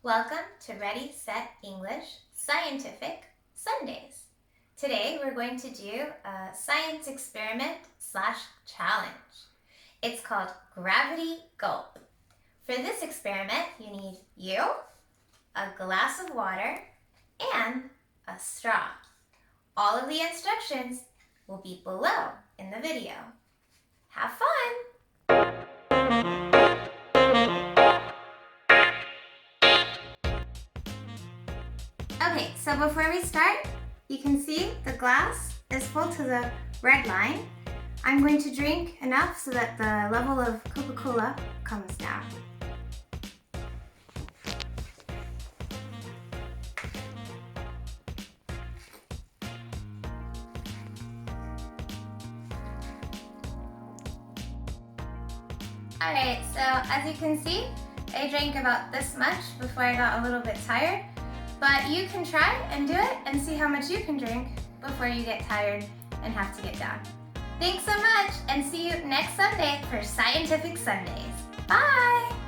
Welcome to Ready, Set, English Scientific Sundays. Today we're going to do a science experiment / challenge. It's called Gravity Gulp. For this experiment, you need you, a glass of water, and a straw. All of the instructions will be below in the video. Have fun! Okay, so before we start, you can see the glass is full to the red line. I'm going to drink enough so that the level of Coca-Cola comes down. Alright, so as you can see, I drank about this much before I got a little bit tired. But you can try and do it and see how much you can drink before you get tired and have to get down. Thanks so much, and see you next Sunday for Scientific Sundays. Bye!